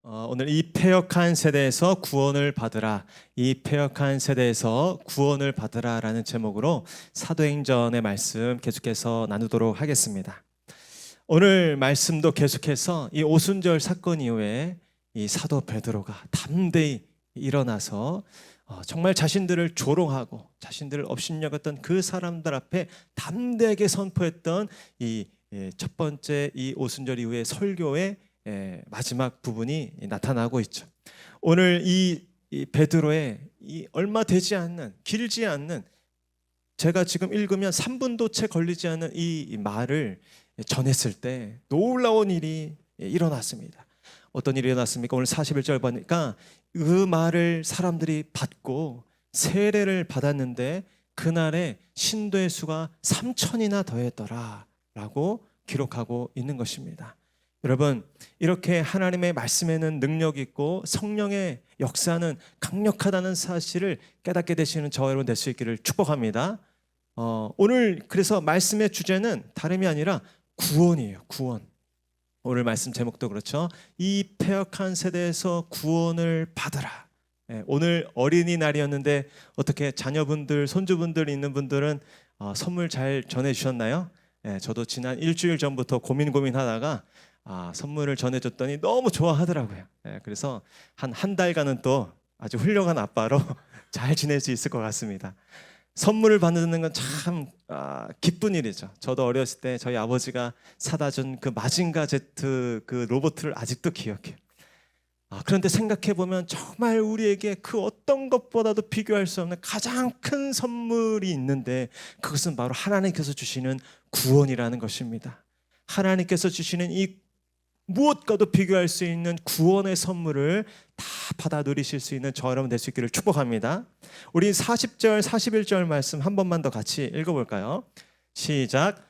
오늘 이 패역한 세대에서 구원을 받으라, 이 패역한 세대에서 구원을 받으라라는 제목으로 사도행전의 말씀 계속해서 나누도록 하겠습니다. 오늘 말씀도 계속해서 이 오순절 사건 이후에 이 사도 베드로가 담대히 일어나서 정말 자신들을 조롱하고 자신들을 업신여겼던 그 사람들 앞에 담대하게 선포했던 이 첫 번째 이 오순절 이후의 설교의 마지막 부분이 나타나고 있죠. 오늘 이 베드로의 이 얼마 되지 않는, 길지 않는, 제가 지금 읽으면 3분도 채 걸리지 않은 이 말을 전했을 때 놀라운 일이 일어났습니다. 어떤 일이 일어났습니까? 오늘 41절 보니까 그 말을 사람들이 받고 세례를 받았는데 그날에 신도의 수가 3천이나 더했더라 라고 기록하고 있는 것입니다. 여러분, 이렇게 하나님의 말씀에는 능력이 있고 성령의 역사는 강력하다는 사실을 깨닫게 되시는 저 여러분 될 수 있기를 축복합니다. 오늘 그래서 말씀의 주제는 다름이 아니라 구원이에요. 구원. 오늘 말씀 제목도 그렇죠. 이 패역한 세대에서 구원을 받으라. 오늘 어린이날이었는데 어떻게 자녀분들, 손주분들 있는 분들은 선물 잘 전해주셨나요? 저도 지난 일주일 전부터 고민하다가 선물을 전해줬더니 너무 좋아하더라고요. 그래서 한 달간은 또 아주 훌륭한 아빠로 잘 지낼 수 있을 것 같습니다. 선물을 받는 건 참 기쁜 일이죠. 저도 어렸을 때 저희 아버지가 사다 준 그 마징가 제트 그 로봇을 아직도 기억해요. 그런데 생각해 보면 정말 우리에게 그 어떤 것보다도 비교할 수 없는 가장 큰 선물이 있는데 그것은 바로 하나님께서 주시는 구원이라는 것입니다. 하나님께서 주시는 이 무엇과도 비교할 수 있는 구원의 선물을 다 받아 누리실 수 있는 저 여러분 될 수 있기를 축복합니다. 우리 40절, 41절 말씀 한 번만 더 같이 읽어볼까요? 시작.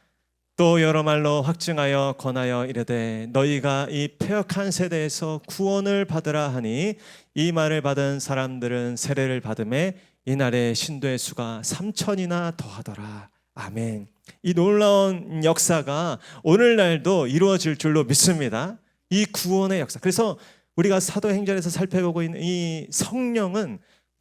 또 여러 말로 확증하여 권하여 이르되 너희가 이 패역한 세대에서 구원을 받으라 하니 이 말을 받은 사람들은 세례를 받음에 이날의 신도의 수가 3천이나 더하더라. 아멘. 이 놀라운 역사가 오늘날도 이루어질 줄로 믿습니다. 이 구원의 역사. 그래서 우리가 사도행전에서 살펴보고 있는 이 성령은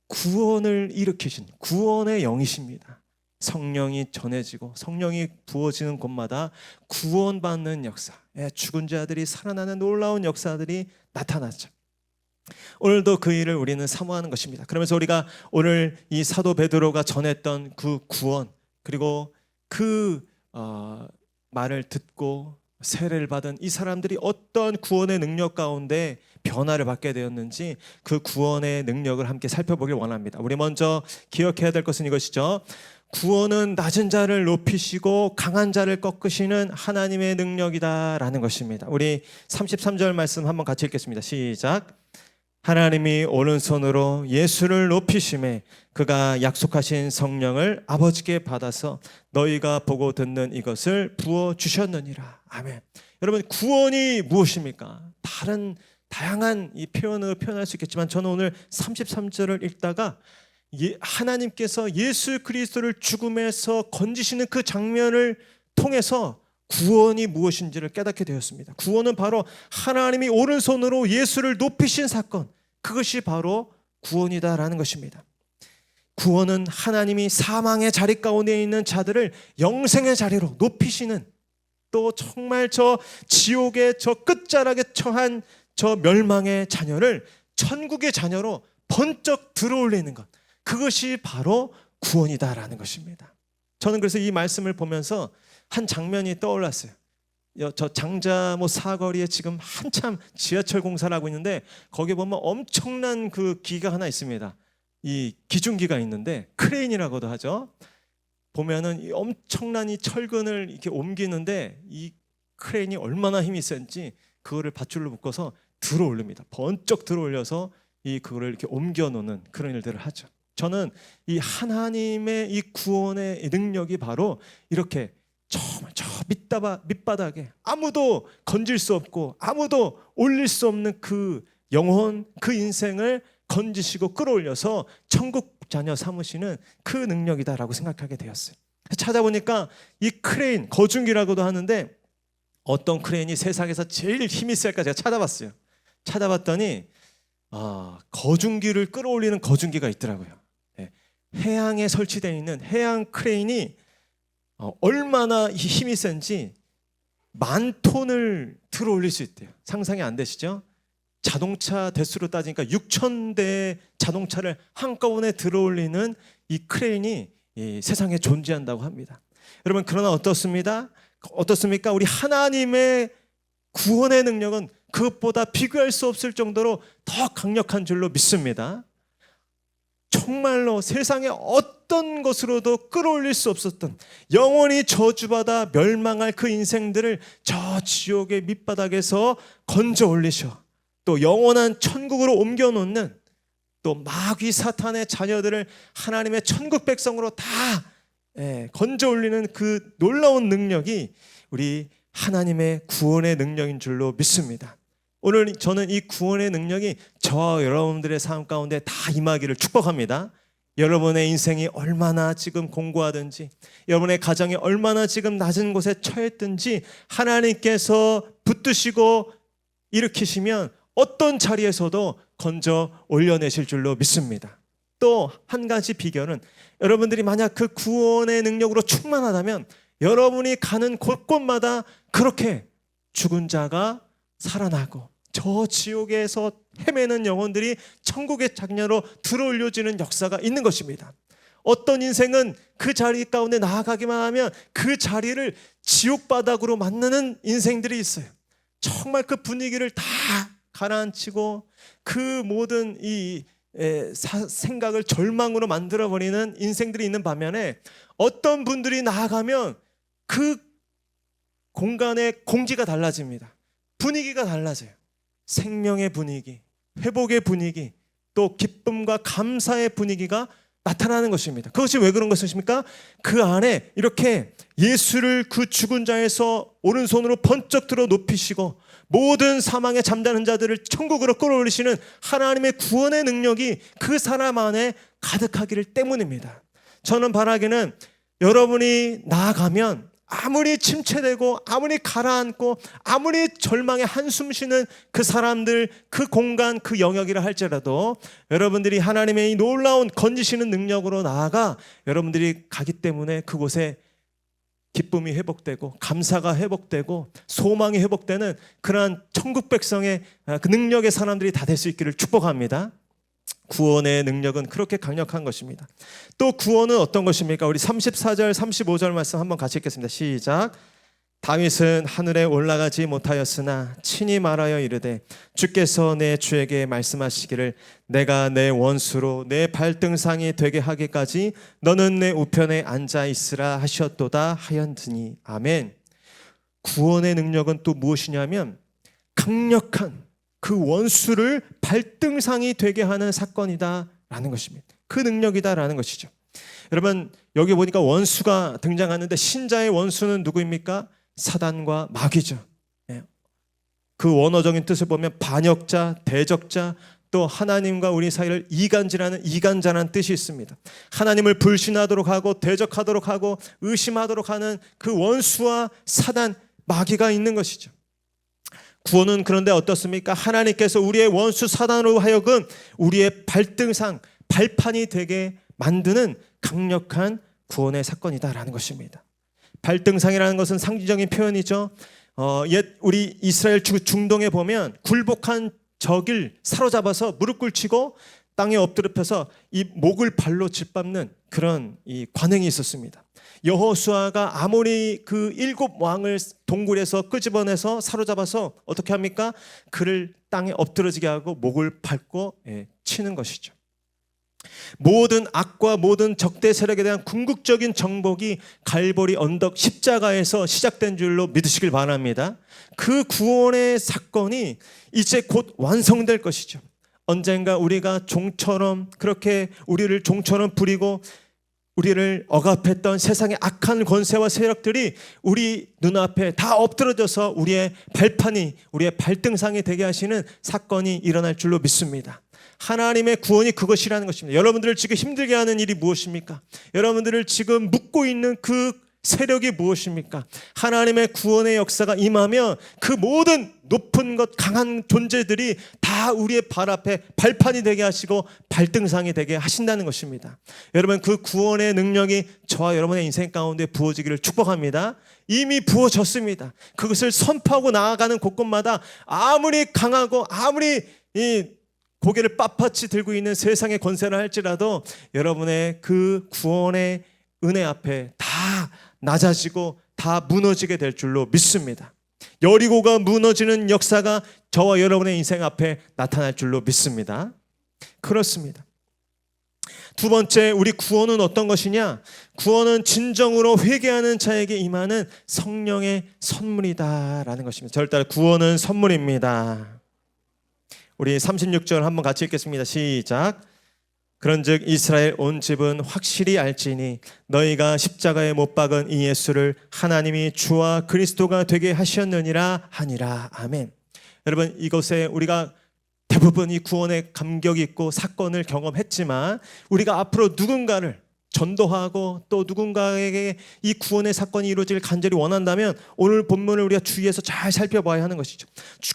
구원을 일으키신 구원의 영이십니다. 성령이 전해지고 성령이 부어지는 곳마다 구원받는 역사, 죽은 자들이 살아나는 놀라운 역사들이 나타나죠. 오늘도 그 일을 우리는 사모하는 것입니다. 그러면서 우리가 오늘 이 사도 베드로가 전했던 그 구원, 그리고 그 말을 듣고 세례를 받은 이 사람들이 어떤 구원의 능력 가운데 변화를 받게 되었는지 그 구원의 능력을 함께 살펴보길 원합니다. 우리 먼저 기억해야 될 것은 이것이죠. 구원은 낮은 자를 높이시고 강한 자를 꺾으시는 하나님의 능력이다라는 것입니다. 우리 33절 말씀 한번 같이 읽겠습니다. 시작. 하나님이 오른손으로 예수를 높이심에 그가 약속하신 성령을 아버지께 받아서 너희가 보고 듣는 이것을 부어주셨느니라. 아멘. 여러분, 구원이 무엇입니까? 다양한 이 표현을 표현할 수 있겠지만 저는 오늘 33절을 읽다가 하나님께서 예수 그리스도를 죽음에서 건지시는 그 장면을 통해서 구원이 무엇인지를 깨닫게 되었습니다. 구원은 바로 하나님이 오른손으로 예수를 높이신 사건, 그것이 바로 구원이다라는 것입니다. 구원은 하나님이 사망의 자리 가운데 있는 자들을 영생의 자리로 높이시는, 또 정말 저 지옥의 저 끝자락에 처한 저 멸망의 자녀를 천국의 자녀로 번쩍 들어올리는 것, 그것이 바로 구원이다라는 것입니다. 저는 그래서 이 말씀을 보면서 한 장면이 떠올랐어요. 저 장자모 사거리에 지금 한참 지하철 공사를 하고 있는데 거기에 보면 엄청난 그 기가 하나 있습니다. 이 기중기가 있는데 크레인이라고도 하죠. 보면은 이 엄청난 이 철근을 이렇게 옮기는데 이 크레인이 얼마나 힘이 센지 그거를 밧줄로 묶어서 들어 올립니다. 번쩍 들어 올려서 그거를 이렇게 옮겨 놓는 그런 일들을 하죠. 저는 이 하나님의 이 구원의 능력이 바로 이렇게 정말 저 밑바닥에 아무도 건질 수 없고 아무도 올릴 수 없는 그 영혼, 그 인생을 건지시고 끌어올려서 천국 자녀 삼으시는 그 능력이다라고 생각하게 되었어요. 찾아보니까 이 크레인, 거중기라고도 하는데 어떤 크레인이 세상에서 제일 힘이 셀까 제가 찾아봤어요. 찾아봤더니 거중기를 끌어올리는 거중기가 있더라고요. 예, 해양에 설치되어 있는 해양 크레인이 얼마나 힘이 센지 10,000톤을 들어올릴 수 있대요. 상상이 안 되시죠? 자동차 대수로 따지니까 6,000대의 자동차를 한꺼번에 들어올리는 이 크레인이 이 세상에 존재한다고 합니다. 여러분, 그러나 어떻습니까? 우리 하나님의 구원의 능력은 그것보다 비교할 수 없을 정도로 더 강력한 줄로 믿습니다. 정말로 세상의 어떤 것으로도 끌어올릴 수 없었던, 영원히 저주받아 멸망할 그 인생들을 저 지옥의 밑바닥에서 건져 올리셔 또 영원한 천국으로 옮겨놓는, 또 마귀 사탄의 자녀들을 하나님의 천국 백성으로 다 건져 올리는 그 놀라운 능력이 우리 하나님의 구원의 능력인 줄로 믿습니다. 오늘 저는 이 구원의 능력이 저와 여러분들의 삶 가운데 다 임하기를 축복합니다. 여러분의 인생이 얼마나 지금 공고하든지, 여러분의 가정이 얼마나 지금 낮은 곳에 처했든지 하나님께서 붙드시고 일으키시면 어떤 자리에서도 건져 올려내실 줄로 믿습니다. 또 한 가지 비결은, 여러분들이 만약 그 구원의 능력으로 충만하다면 여러분이 가는 곳곳마다 그렇게 죽은 자가 살아나고 저 지옥에서 헤매는 영혼들이 천국의 장녀로 들어올려지는 역사가 있는 것입니다. 어떤 인생은 그 자리 가운데 나아가기만 하면 그 자리를 지옥바닥으로 만드는 인생들이 있어요. 정말 그 분위기를 다 가라앉히고 그 모든 이 생각을 절망으로 만들어버리는 인생들이 있는 반면에, 어떤 분들이 나아가면 그 공간의 공기가 달라집니다. 분위기가 달라져요. 생명의 분위기, 회복의 분위기, 또 기쁨과 감사의 분위기가 나타나는 것입니다. 그것이 왜 그런 것입니까? 그 안에 이렇게 예수를 그 죽은 자에서 오른손으로 번쩍 들어 높이시고 모든 사망에 잠자는 자들을 천국으로 끌어올리시는 하나님의 구원의 능력이 그 사람 안에 가득하기를 때문입니다. 저는 바라기는 여러분이 나아가면 아무리 침체되고 아무리 가라앉고 아무리 절망에 한숨 쉬는 그 사람들, 그 공간, 그 영역이라 할지라도 여러분들이 하나님의 이 놀라운 건지시는 능력으로 나아가 여러분들이 가기 때문에 그곳에 기쁨이 회복되고 감사가 회복되고 소망이 회복되는 그러한 천국 백성의 그 능력의 사람들이 다 될 수 있기를 축복합니다. 구원의 능력은 그렇게 강력한 것입니다. 또 구원은 어떤 것입니까? 우리 34절 35절 말씀 한번 같이 읽겠습니다. 시작. 다윗은 하늘에 올라가지 못하였으나 친히 말하여 이르되 주께서 내 주에게 말씀하시기를 내가 내 원수로 내 발등상이 되게 하기까지 너는 내 우편에 앉아 있으라 하셨도다 하였으니. 아멘. 구원의 능력은 또 무엇이냐면 강력한 그 원수를 발등상이 되게 하는 사건이다라는 것입니다. 그 능력이다라는 것이죠. 여러분, 여기 보니까 원수가 등장하는데 신자의 원수는 누구입니까? 사단과 마귀죠. 그 원어적인 뜻을 보면 반역자, 대적자, 또 하나님과 우리 사이를 이간질하는 이간자라는 뜻이 있습니다. 하나님을 불신하도록 하고 대적하도록 하고 의심하도록 하는 그 원수와 사단, 마귀가 있는 것이죠. 구원은 그런데 어떻습니까? 하나님께서 우리의 원수 사단으로 하여금 우리의 발등상, 발판이 되게 만드는 강력한 구원의 사건이다라는 것입니다. 발등상이라는 것은 상징적인 표현이죠. 옛 우리 이스라엘 중동에 보면 굴복한 적을 사로잡아서 무릎 꿇히고 땅에 엎드려 펴서 이 목을 발로 짓밟는 그런 이 관행이 있었습니다. 여호수아가 아모리 그 7 왕을 동굴에서 끄집어내서 사로잡아서 어떻게 합니까? 그를 땅에 엎드러지게 하고 목을 밟고 치는 것이죠. 모든 악과 모든 적대 세력에 대한 궁극적인 정복이 갈보리 언덕 십자가에서 시작된 줄로 믿으시길 바랍니다. 그 구원의 사건이 이제 곧 완성될 것이죠. 언젠가 우리가 종처럼 그렇게 우리를 종처럼 부리고 우리를 억압했던 세상의 악한 권세와 세력들이 우리 눈앞에 다 엎드러져서 우리의 발판이, 우리의 발등상이 되게 하시는 사건이 일어날 줄로 믿습니다. 하나님의 구원이 그것이라는 것입니다. 여러분들을 지금 힘들게 하는 일이 무엇입니까? 여러분들을 지금 묶고 있는 그 세력이 무엇입니까? 하나님의 구원의 역사가 임하면 그 모든 높은 것, 강한 존재들이 다 우리의 발 앞에 발판이 되게 하시고 발등상이 되게 하신다는 것입니다. 여러분, 그 구원의 능력이 저와 여러분의 인생 가운데 부어지기를 축복합니다. 이미 부어졌습니다. 그것을 선포하고 나아가는 곳곳마다 아무리 강하고 아무리 이 고개를 빳빳이 들고 있는 세상의 권세를 할지라도 여러분의 그 구원의 은혜 앞에 다 낮아지고 다 무너지게 될 줄로 믿습니다. 여리고가 무너지는 역사가 저와 여러분의 인생 앞에 나타날 줄로 믿습니다. 그렇습니다. 두 번째, 우리 구원은 어떤 것이냐? 구원은 진정으로 회개하는 자에게 임하는 성령의 선물이다라는 것입니다. 절대 구원은 선물입니다. 우리 36절 한번 같이 읽겠습니다. 시작. 그런즉 이스라엘 온 집은 확실히 알지니 너희가 십자가에 못 박은 이 예수를 하나님이 주와 그리스도가 되게 하셨느니라 하니라. 아멘. 여러분, 이것에 우리가 대부분 이 구원의 감격이 있고 사건을 경험했지만 우리가 앞으로 누군가를 전도하고 또 누군가에게 이 구원의 사건이 이루어지길 간절히 원한다면 오늘 본문을 우리가 주의해서 잘 살펴봐야 하는 것이죠.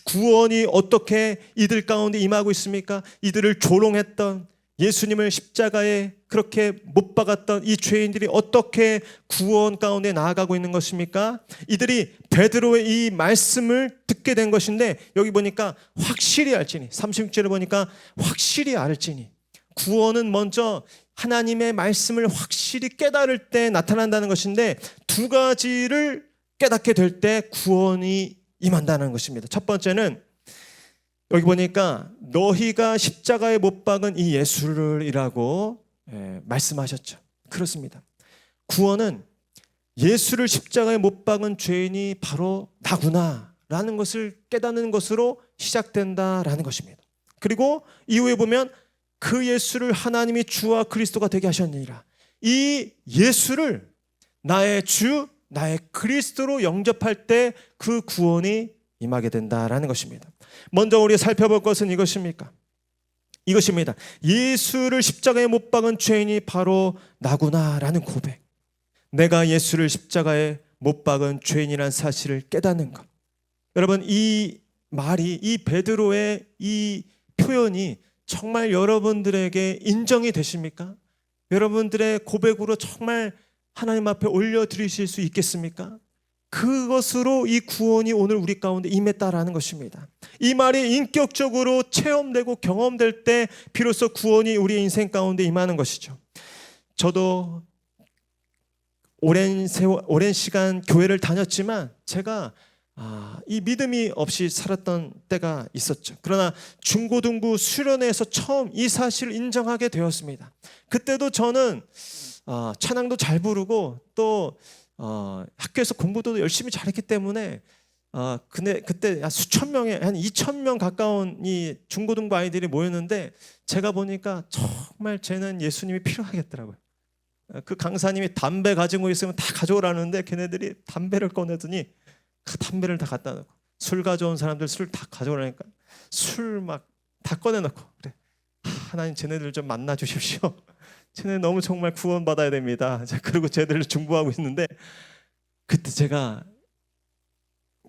구원이 어떻게 이들 가운데 임하고 있습니까? 이들을 조롱했던, 예수님을 십자가에 그렇게 못 박았던 이 죄인들이 어떻게 구원 가운데 나아가고 있는 것입니까? 이들이 베드로의 이 말씀을 듣게 된 것인데 여기 보니까 확실히 알지니, 36절에 보니까 확실히 알지니, 구원은 먼저 하나님의 말씀을 확실히 깨달을 때 나타난다는 것인데 두 가지를 깨닫게 될 때 구원이 임한다는 것입니다. 첫 번째는 여기 보니까 너희가 십자가에 못 박은 이 예수를이라고 말씀하셨죠. 그렇습니다. 구원은 예수를 십자가에 못 박은 죄인이 바로 나구나라는 것을 깨닫는 것으로 시작된다라는 것입니다. 그리고 이후에 보면 그 예수를 하나님이 주와 그리스도가 되게 하셨느니라. 이 예수를 나의 주, 나의 그리스도로 영접할 때 그 구원이 임하게 된다라는 것입니다. 먼저 우리가 살펴볼 것은 이것입니다. 예수를 십자가에 못 박은 죄인이 바로 나구나라는 고백. 내가 예수를 십자가에 못 박은 죄인이라는 사실을 깨닫는 것. 여러분, 이 말이, 이 베드로의 이 표현이 정말 여러분들에게 인정이 되십니까? 여러분들의 고백으로 정말 하나님 앞에 올려드리실 수 있겠습니까? 그것으로 이 구원이 오늘 우리 가운데 임했다라는 것입니다. 이 말이 인격적으로 체험되고 경험될 때 비로소 구원이 우리 인생 가운데 임하는 것이죠. 저도 오랜 시간 교회를 다녔지만 제가 이 믿음이 없이 살았던 때가 있었죠. 그러나 중고등부 수련회에서 처음 이 사실을 인정하게 되었습니다. 그때도 저는 찬양도 잘 부르고 또 학교에서 공부도 열심히 잘했기 때문에 근데 그때 수천 명에 한 2천 명 가까운 이 중고등부 아이들이 모였는데 제가 보니까 정말 쟤는 예수님이 필요하겠더라고요. 그 강사님이 담배 가지고 있으면 다 가져오라는데 걔네들이 담배를 꺼내더니 그 담배를 다 갖다 놓고, 술 가져온 사람들 술 다 가져오라니까 술 막 다 꺼내놓고, 그래, 하나님 쟤네들 좀 만나 주십시오. 쟤네 너무 정말 구원받아야 됩니다. 그리고 쟤들을 중보하고 있는데 그때 제가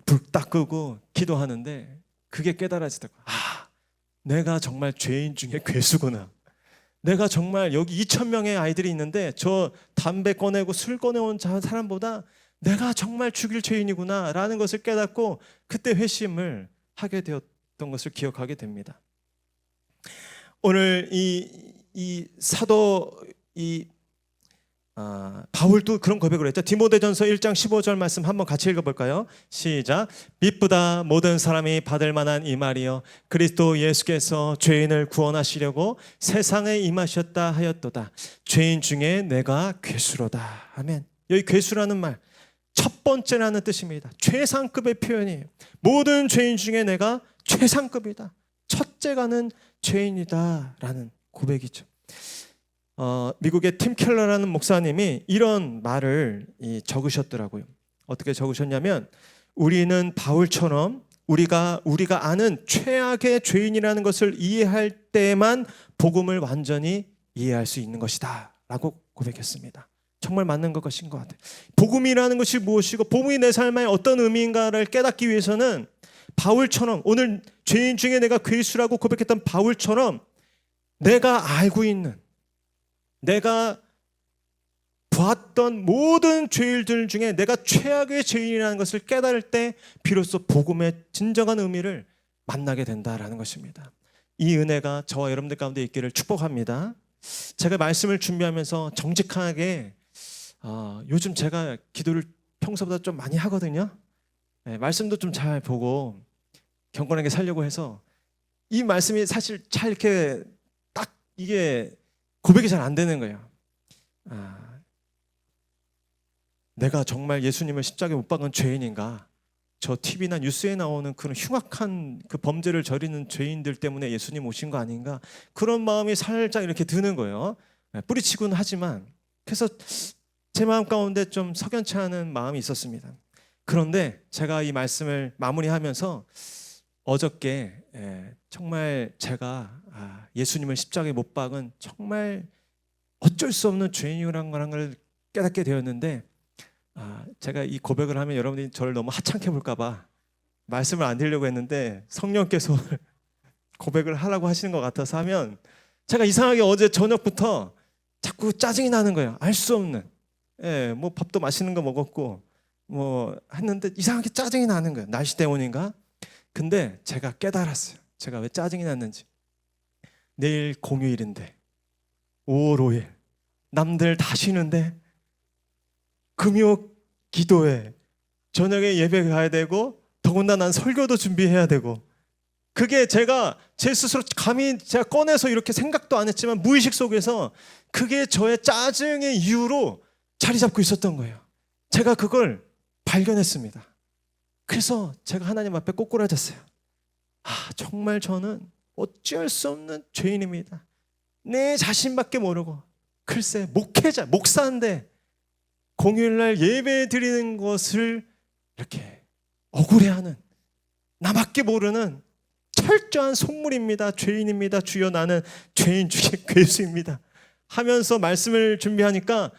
불 딱 끄고 기도하는데 그게 깨달아지더라고요. 내가 정말 죄인 중에 괴수구나. 내가 정말 여기 2천 명의 아이들이 있는데 저 담배 꺼내고 술 꺼내온 사람보다 내가 정말 죽일 죄인이구나 라는 것을 깨닫고 그때 회심을 하게 되었던 것을 기억하게 됩니다. 오늘 이 사도 바울도 그런 고백을 했죠. 디모데전서 1장 15절 말씀 한번 같이 읽어볼까요? 시작. 빛보다 모든 사람이 받을 만한 이 말이여 그리스도 예수께서 죄인을 구원하시려고 세상에 임하셨다 하였도다. 죄인 중에 내가 괴수로다. 아멘. 여기 괴수라는 말 첫 번째라는 뜻입니다. 최상급의 표현이에요. 모든 죄인 중에 내가 최상급이다. 첫째가는 죄인이다 라는 고백이죠. 미국의 팀 켈러라는 목사님이 이런 말을 적으셨더라고요. 어떻게 적으셨냐면 우리는 바울처럼 우리가 아는 최악의 죄인이라는 것을 이해할 때만 복음을 완전히 이해할 수 있는 것이다 라고 고백했습니다. 정말 맞는 것인 것 같아요. 복음이라는 것이 무엇이고 복음이 내 삶에 어떤 의미인가를 깨닫기 위해서는 바울처럼, 오늘 죄인 중에 내가 괴수라고 고백했던 바울처럼 내가 알고 있는, 내가 봤던 모든 죄인들 중에 내가 최악의 죄인이라는 것을 깨달을 때 비로소 복음의 진정한 의미를 만나게 된다라는 것입니다. 이 은혜가 저와 여러분들 가운데 있기를 축복합니다. 제가 말씀을 준비하면서 정직하게 요즘 제가 기도를 평소보다 좀 많이 하거든요. 네, 말씀도 좀 잘 보고 경건하게 살려고 해서 이 말씀이 사실 잘 이렇게 딱 이게 고백이 잘 안 되는 거예요. 내가 정말 예수님을 십자가에 못 박은 죄인인가? 저 TV나 뉴스에 나오는 그런 흉악한 그 범죄를 저지르는 죄인들 때문에 예수님 오신 거 아닌가? 그런 마음이 살짝 이렇게 드는 거예요. 뿌리치고는 하지만, 그래서 제 마음 가운데 좀 석연치 않은 마음이 있었습니다. 그런데 제가 이 말씀을 마무리하면서 어저께 정말 제가 예수님을 십자가에 못 박은 정말 어쩔 수 없는 죄인이라는 걸 깨닫게 되었는데, 제가 이 고백을 하면 여러분들이 저를 너무 하찮게 볼까봐 말씀을 안 드리려고 했는데 성령께서 고백을 하라고 하시는 것 같아서 하면, 제가 이상하게 어제 저녁부터 자꾸 짜증이 나는 거예요. 알 수 없는. 뭐 밥도 맛있는 거 먹었고 뭐 했는데 이상하게 짜증이 나는 거예요. 날씨 때문인가? 근데 제가 깨달았어요. 제가 왜 짜증이 났는지. 내일 공휴일인데 5월 5일 남들 다 쉬는데 금요 기도회 저녁에 예배 가야 되고 더군다나 난 설교도 준비해야 되고, 그게 제가 제 스스로 감히 제가 꺼내서 이렇게 생각도 안 했지만 무의식 속에서 그게 저의 짜증의 이유로 자리 잡고 있었던 거예요. 제가 그걸 발견했습니다. 그래서 제가 하나님 앞에 꼬꾸라졌어요. 정말 저는 어찌할 수 없는 죄인입니다. 내 자신밖에 모르고, 글쎄 목회자, 목사인데 공휴일날 예배 드리는 것을 이렇게 억울해하는, 나밖에 모르는 철저한 속물입니다. 죄인입니다. 주여 나는 죄인 중에 괴수입니다. 하면서 말씀을 준비하니까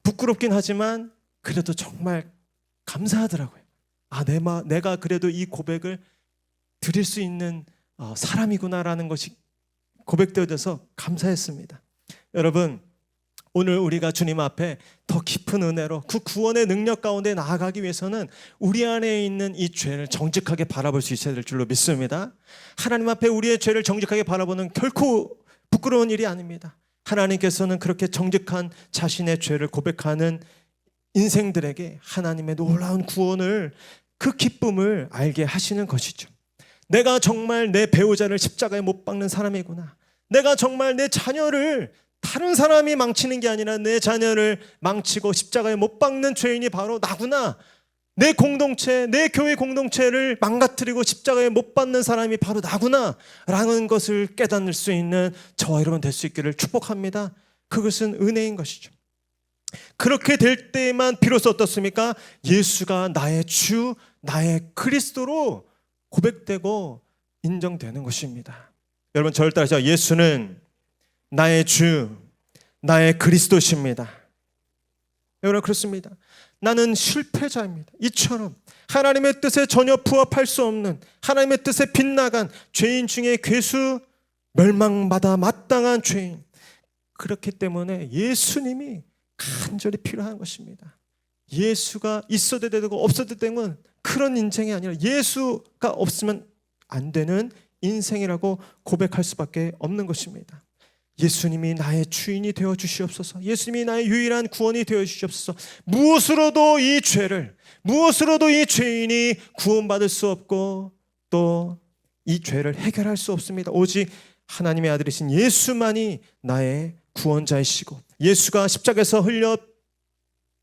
부끄럽긴 하지만 그래도 정말 감사하더라고요. 내가 그래도 이 고백을 드릴 수 있는 사람이구나라는 것이 고백되어져서 감사했습니다. 여러분, 오늘 우리가 주님 앞에 더 깊은 은혜로 그 구원의 능력 가운데 나아가기 위해서는 우리 안에 있는 이 죄를 정직하게 바라볼 수 있어야 될 줄로 믿습니다. 하나님 앞에 우리의 죄를 정직하게 바라보는 결코 부끄러운 일이 아닙니다. 하나님께서는 그렇게 정직한 자신의 죄를 고백하는 인생들에게 하나님의 놀라운 구원을, 그 기쁨을 알게 하시는 것이죠. 내가 정말 내 배우자를 십자가에 못 박는 사람이구나. 내가 정말 내 자녀를 다른 사람이 망치는 게 아니라 내 자녀를 망치고 십자가에 못 박는 죄인이 바로 나구나. 내 공동체, 내 교회 공동체를 망가뜨리고 십자가에 못 박는 사람이 바로 나구나 라는 것을 깨닫을 수 있는 저와 여러분 될 수 있기를 축복합니다. 그것은 은혜인 것이죠. 그렇게 될 때만 비로소 어떻습니까? 예수가 나의 주, 나의 그리스도로 고백되고 인정되는 것입니다. 여러분 저를 따라서 예수는 나의 주, 나의 그리스도십니다. 여러분 그렇습니다. 나는 실패자입니다. 이처럼 하나님의 뜻에 전혀 부합할 수 없는, 하나님의 뜻에 빗나간 죄인 중에 괴수, 멸망받아 마땅한 죄인. 그렇기 때문에 예수님이 간절히 필요한 것입니다. 예수가 있어도 되고 없어도 되는 그런 인생이 아니라 예수가 없으면 안 되는 인생이라고 고백할 수밖에 없는 것입니다. 예수님이 나의 주인이 되어 주시옵소서. 예수님이 나의 유일한 구원이 되어 주시옵소서. 무엇으로도 이 죄를, 무엇으로도 이 죄인이 구원받을 수 없고 또 이 죄를 해결할 수 없습니다. 오직 하나님의 아들이신 예수만이 나의 구원자이시고, 예수가 십자가에서 흘려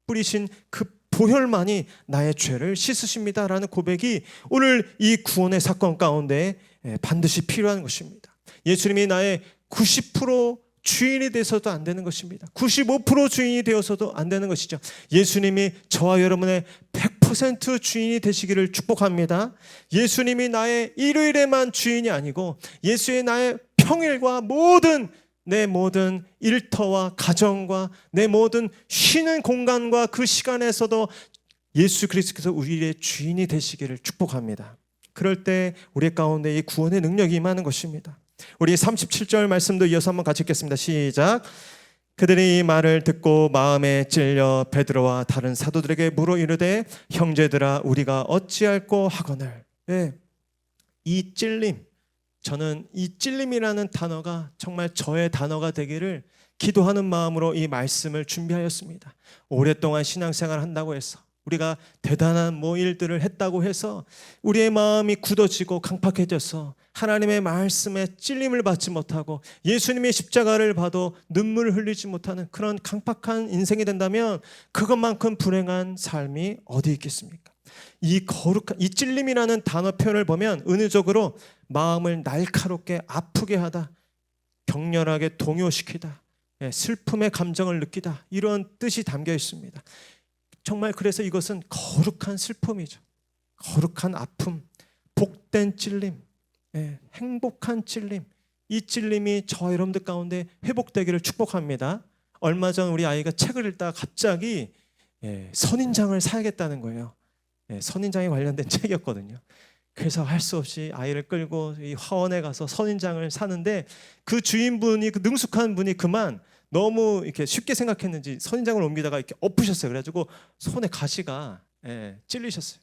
뿌리신 그 보혈만이 나의 죄를 씻으십니다라는 고백이 오늘 이 구원의 사건 가운데 반드시 필요한 것입니다. 예수님이 나의 90% 주인이 되어서도 안 되는 것입니다. 95% 주인이 되어서도 안 되는 것이죠. 예수님이 저와 여러분의 100% 주인이 되시기를 축복합니다. 예수님이 나의 일요일에만 주인이 아니고 예수의 나의 평일과 모든 내 모든 일터와 가정과 내 모든 쉬는 공간과 그 시간에서도 예수 그리스도께서 우리의 주인이 되시기를 축복합니다. 그럴 때 우리 가운데 이 구원의 능력이 임하는 것입니다. 우리 37절 말씀도 이어서 한번 같이 읽겠습니다. 시작. 그들이 이 말을 듣고 마음에 찔려 베드로와 다른 사도들에게 물어 이르되 형제들아 우리가 어찌할꼬 하거늘. 예, 이 찔림, 저는 이 찔림이라는 단어가 정말 저의 단어가 되기를 기도하는 마음으로 이 말씀을 준비하였습니다. 오랫동안 신앙생활을 한다고 해서 우리가 대단한 일들을 했다고 해서 우리의 마음이 굳어지고 강팍해져서 하나님의 말씀에 찔림을 받지 못하고 예수님의 십자가를 봐도 눈물을 흘리지 못하는 그런 강팍한 인생이 된다면 그것만큼 불행한 삶이 어디 있겠습니까? 이 거룩한 이 찔림이라는 단어 표현을 보면 은유적으로 마음을 날카롭게 아프게 하다, 격렬하게 동요시키다, 슬픔의 감정을 느끼다, 이런 뜻이 담겨 있습니다. 정말 그래서 이것은 거룩한 슬픔이죠. 거룩한 아픔, 복된 찔림, 행복한 찔림. 이 찔림이 저 여러분들 가운데 회복되기를 축복합니다. 얼마 전 우리 아이가 책을 읽다가 갑자기 선인장을 사야겠다는 거예요. 선인장에 관련된 책이었거든요. 그래서 할 수 없이 아이를 끌고 이 화원에 가서 선인장을 사는데 그 주인분이, 그 능숙한 분이 그만 너무 이렇게 쉽게 생각했는지 선인장을 옮기다가 이렇게 엎으셨어요. 그래가지고 손에 가시가 찔리셨어요.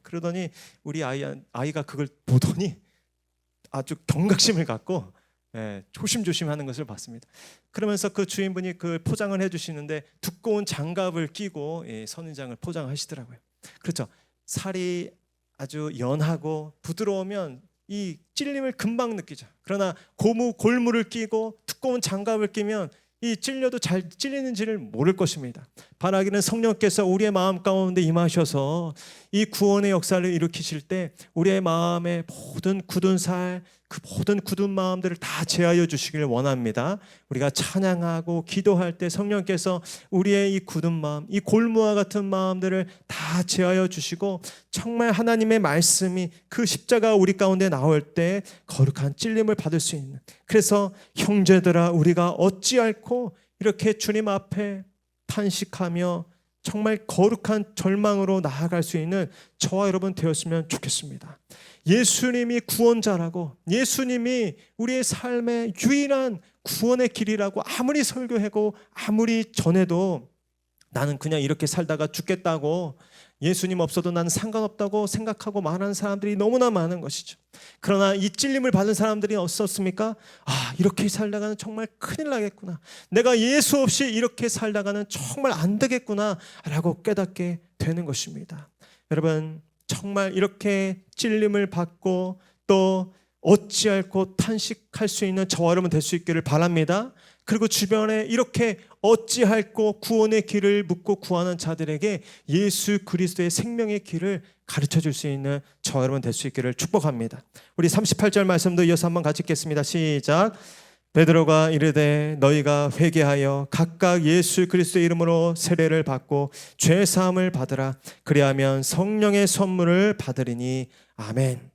그러더니 우리 아이가 그걸 보더니 아주 경각심을 갖고 조심조심 하는 것을 봤습니다. 그러면서 그 주인분이 그 포장을 해주시는데 두꺼운 장갑을 끼고 선인장을 포장하시더라고요. 그렇죠. 살이 아주 연하고 부드러우면 이 찔림을 금방 느끼죠. 그러나 골무를 끼고 두꺼운 장갑을 끼면 이 찔려도 잘 찔리는지를 모를 것입니다. 바라기는 성령께서 우리의 마음 가운데 임하셔서 이 구원의 역사를 일으키실 때 우리의 마음의 모든 굳은 살, 그 모든 굳은 마음들을 다 제하여 주시기를 원합니다. 우리가 찬양하고 기도할 때 성령께서 우리의 이 굳은 마음, 이 골무와 같은 마음들을 다 제하여 주시고 정말 하나님의 말씀이 그 십자가 우리 가운데 나올 때 거룩한 찔림을 받을 수 있는, 그래서 형제들아 우리가 어찌할꼬 이렇게 주님 앞에 탄식하며 정말 거룩한 절망으로 나아갈 수 있는 저와 여러분 되었으면 좋겠습니다. 예수님이 구원자라고, 예수님이 우리의 삶의 유일한 구원의 길이라고 아무리 설교하고 아무리 전해도 나는 그냥 이렇게 살다가 죽겠다고, 예수님 없어도 나는 상관없다고 생각하고 말하는 사람들이 너무나 많은 것이죠. 그러나 이 찔림을 받은 사람들이 어떻습니까? 이렇게 살다가는 정말 큰일 나겠구나, 내가 예수 없이 이렇게 살다가는 정말 안 되겠구나 라고 깨닫게 되는 것입니다. 여러분, 정말 이렇게 찔림을 받고 또 어찌할꼬 탄식할 수 있는 저와 여러분 될 수 있기를 바랍니다. 그리고 주변에 이렇게 어찌할꼬 구원의 길을 묻고 구하는 자들에게 예수 그리스도의 생명의 길을 가르쳐 줄 수 있는 저와 여러분 될 수 있기를 축복합니다. 우리 38절 말씀도 이어서 한번 같이 읽겠습니다. 시작. 베드로가 이르되 너희가 회개하여 각각 예수 그리스도의 이름으로 세례를 받고 죄 사함을 받으라. 그리하면 성령의 선물을 받으리니. 아멘.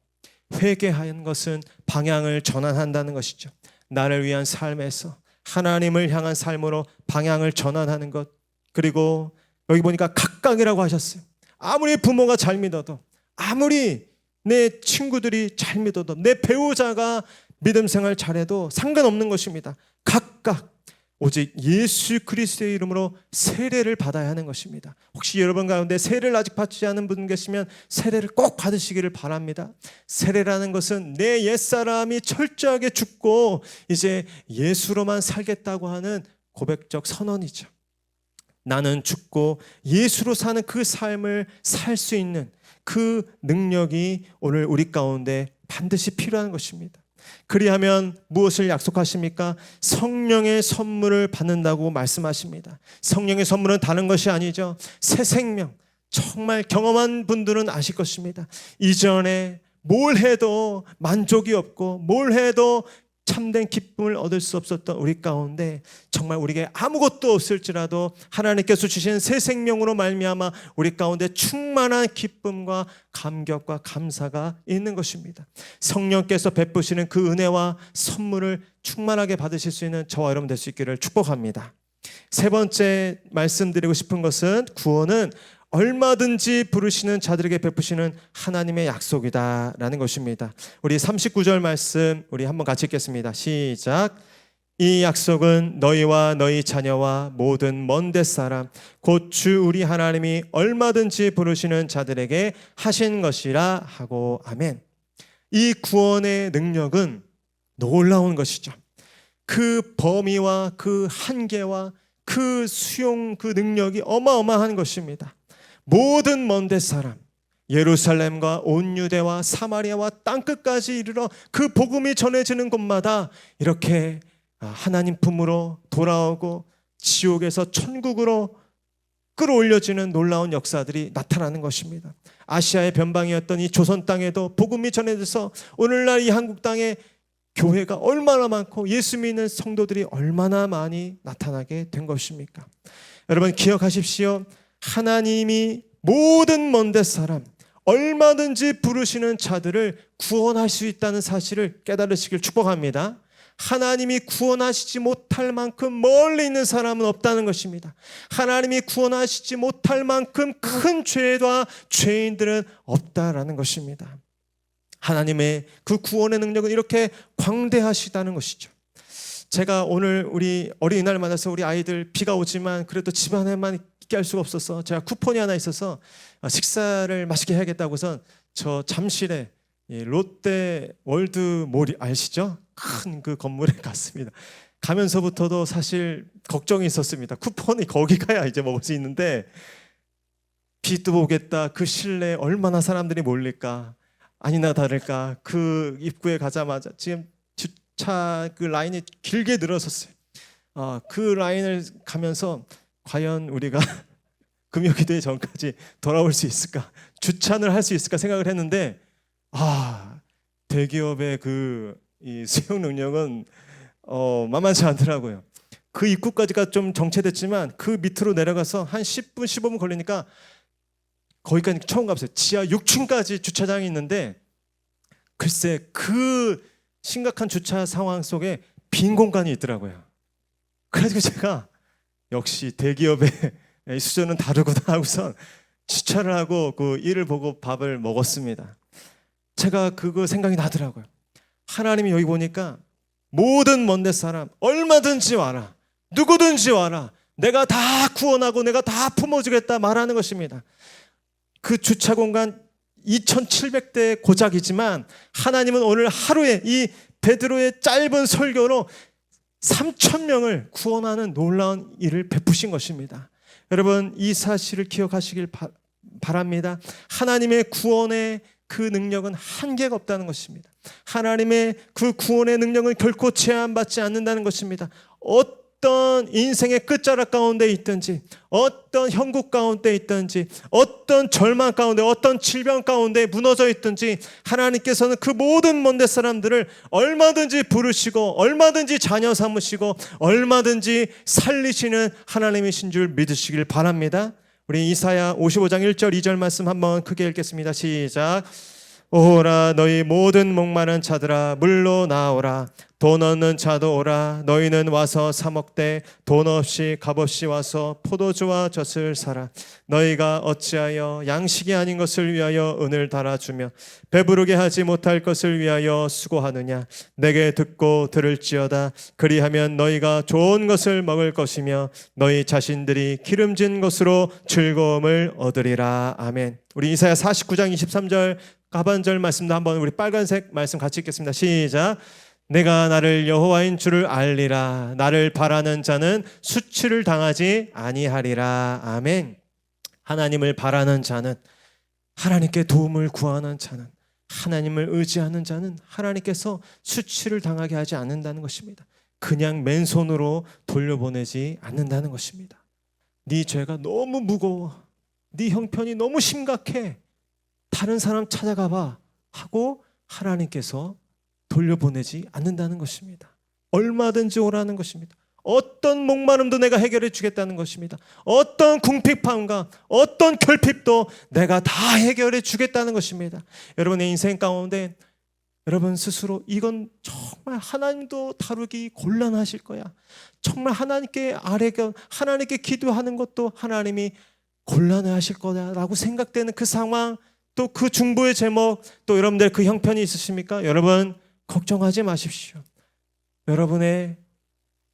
회개하는 것은 방향을 전환한다는 것이죠. 나를 위한 삶에서 하나님을 향한 삶으로 방향을 전환하는 것. 그리고 여기 보니까 각각이라고 하셨어요. 아무리 부모가 잘 믿어도, 아무리 내 친구들이 잘 믿어도, 내 배우자가 믿음 생활 잘해도 상관없는 것입니다. 각각 오직 예수 그리스도의 이름으로 세례를 받아야 하는 것입니다. 혹시 여러분 가운데 세례를 아직 받지 않은 분 계시면 세례를 꼭 받으시기를 바랍니다. 세례라는 것은 내 옛사람이 철저하게 죽고 이제 예수로만 살겠다고 하는 고백적 선언이죠. 나는 죽고 예수로 사는 그 삶을 살 수 있는 그 능력이 오늘 우리 가운데 반드시 필요한 것입니다. 그리하면 무엇을 약속하십니까? 성령의 선물을 받는다고 말씀하십니다. 성령의 선물은 다른 것이 아니죠. 새 생명. 정말 경험한 분들은 아실 것입니다. 이전에 뭘 해도 만족이 없고 뭘 해도 참된 기쁨을 얻을 수 없었던 우리 가운데 정말 우리에게 아무것도 없을지라도 하나님께서 주신 새 생명으로 말미암아 우리 가운데 충만한 기쁨과 감격과 감사가 있는 것입니다. 성령께서 베푸시는 그 은혜와 선물을 충만하게 받으실 수 있는 저와 여러분 될 수 있기를 축복합니다. 세 번째 말씀드리고 싶은 것은 구원은 얼마든지 부르시는 자들에게 베푸시는 하나님의 약속이다라는 것입니다. 우리 39절 말씀 우리 한번 같이 읽겠습니다. 시작. 이 약속은 너희와 너희 자녀와 모든 먼 데 사람 곧 주 우리 하나님이 얼마든지 부르시는 자들에게 하신 것이라 하고 아멘. 이 구원의 능력은 놀라운 것이죠. 그 범위와 그 한계와 그 수용 그 능력이 어마어마한 것입니다. 모든 먼데 사람 예루살렘과 온 유대와 사마리아와 땅끝까지 이르러 그 복음이 전해지는 곳마다 이렇게 하나님 품으로 돌아오고 지옥에서 천국으로 끌어올려지는 놀라운 역사들이 나타나는 것입니다. 아시아의 변방이었던 이 조선 땅에도 복음이 전해져서 오늘날 이 한국 땅에 교회가 얼마나 많고 예수 믿는 성도들이 얼마나 많이 나타나게 된 것입니까? 여러분 기억하십시오. 하나님이 모든 먼데 사람 얼마든지 부르시는 자들을 구원할 수 있다는 사실을 깨달으시길 축복합니다. 하나님이 구원하시지 못할 만큼 멀리 있는 사람은 없다는 것입니다. 하나님이 구원하시지 못할 만큼 큰 죄와 죄인들은 없다라는 것입니다. 하나님의 그 구원의 능력은 이렇게 광대하시다는 것이죠. 제가 오늘 우리 어린이날 만나서 우리 아이들 비가 오지만 그래도 집안에만 있게 할 수가 없어서 제가 쿠폰이 하나 있어서 식사를 맛있게 해야겠다고선 저 잠실에 롯데 월드몰이 아시죠? 큰 그 건물에 갔습니다. 가면서부터도 사실 걱정이 있었습니다. 쿠폰이 거기 가야 이제 먹을 수 있는데 비도 오겠다. 그 실내에 얼마나 사람들이 몰릴까. 아니나 다를까 그 입구에 가자마자 지금 주차 그 라인이 길게 늘어섰어요. 그 라인을 가면서 과연 우리가 금요기도회 전까지 돌아올 수 있을까, 주차를 할 수 있을까 생각을 했는데 대기업의 이 수용 능력은 만만치 않더라고요. 그 입구까지가 좀 정체됐지만 그 밑으로 내려가서 한 10분 15분 걸리니까 거기까지 처음 가봤어요. 지하 6층까지 주차장이 있는데 글쎄 그 심각한 주차 상황 속에 빈 공간이 있더라고요. 그래서 제가 역시 대기업의 수준은 다르구나 하고선 주차를 하고 그 일을 보고 밥을 먹었습니다. 제가 그거 생각이 나더라고요. 하나님이 여기 보니까 모든 먼데 사람 얼마든지 와라, 누구든지 와라, 내가 다 구원하고 내가 다 품어주겠다 말하는 것입니다. 그 주차 공간 2700대 고작이지만 하나님은 오늘 하루에 이 베드로의 짧은 설교로 3000명을 구원하는 놀라운 일을 베푸신 것입니다. 여러분 이 사실을 기억하시길 바랍니다. 하나님의 구원의 그 능력은 한계가 없다는 것입니다. 하나님의 그 구원의 능력은 결코 제한받지 않는다는 것입니다. 어떤 인생의 끝자락 가운데 있든지, 어떤 형국 가운데 있든지, 어떤 절망 가운데, 어떤 질병 가운데 무너져 있든지 하나님께서는 그 모든 먼데 사람들을 얼마든지 부르시고 얼마든지 자녀 삼으시고 얼마든지 살리시는 하나님이신 줄 믿으시길 바랍니다. 우리 이사야 55장 1절 2절 말씀 한번 크게 읽겠습니다. 시작. 오라 너희 모든 목마른 자들아 물로 나오라. 돈 없는 자도 오라. 너희는 와서 사 먹되 돈 없이 값없이 와서 포도주와 젖을 사라. 너희가 어찌하여 양식이 아닌 것을 위하여 은을 달아주며 배부르게 하지 못할 것을 위하여 수고하느냐. 내게 듣고 들을지어다. 그리하면 너희가 좋은 것을 먹을 것이며 너희 자신들이 기름진 것으로 즐거움을 얻으리라. 아멘. 우리 이사야 49장 23절 하반절 말씀도 한번 우리 빨간색 말씀 같이 읽겠습니다. 시작. 내가 나를 여호와인 줄을 알리라. 나를 바라는 자는 수치를 당하지 아니하리라. 아멘. 하나님을 바라는 자는, 하나님께 도움을 구하는 자는, 하나님을 의지하는 자는 하나님께서 수치를 당하게 하지 않는다는 것입니다. 그냥 맨손으로 돌려보내지 않는다는 것입니다. 네 죄가 너무 무거워, 네 형편이 너무 심각해, 다른 사람 찾아가 봐 하고 하나님께서 돌려보내지 않는다는 것입니다. 얼마든지 오라는 것입니다. 어떤 목마름도 내가 해결해 주겠다는 것입니다. 어떤 궁핍함과 어떤 결핍도 내가 다 해결해 주겠다는 것입니다. 여러분의 인생 가운데 여러분 스스로 이건 정말 하나님도 다루기 곤란하실 거야. 정말 하나님께 하나님께 기도하는 것도 하나님이 곤란해하실 거다라고 생각되는 그 상황, 또 그 중보의 제목, 또 여러분들 그 형편이 있으십니까? 여러분 걱정하지 마십시오. 여러분의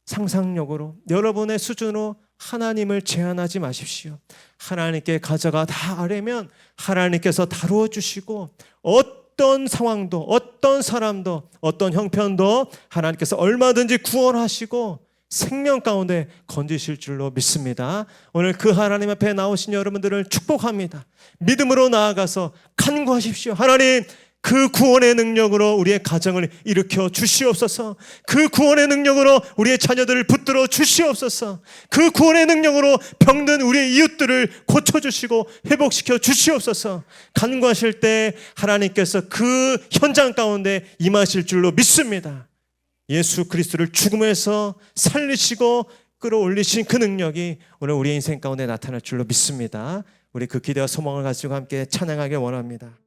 상상력으로, 여러분의 수준으로 하나님을 제한하지 마십시오. 하나님께 가져가 다 아뢰면 하나님께서 다루어 주시고, 어떤 상황도, 어떤 사람도, 어떤 형편도 하나님께서 얼마든지 구원하시고 생명 가운데 건지실 줄로 믿습니다. 오늘 그 하나님 앞에 나오신 여러분들을 축복합니다. 믿음으로 나아가서 간구하십시오. 하나님, 그 구원의 능력으로 우리의 가정을 일으켜 주시옵소서. 그 구원의 능력으로 우리의 자녀들을 붙들어 주시옵소서. 그 구원의 능력으로 병든 우리의 이웃들을 고쳐주시고 회복시켜 주시옵소서. 간구하실 때 하나님께서 그 현장 가운데 임하실 줄로 믿습니다. 예수 그리스도를 죽음에서 살리시고 끌어올리신 그 능력이 오늘 우리의 인생 가운데 나타날 줄로 믿습니다. 우리 그 기대와 소망을 가지고 함께 찬양하길 원합니다.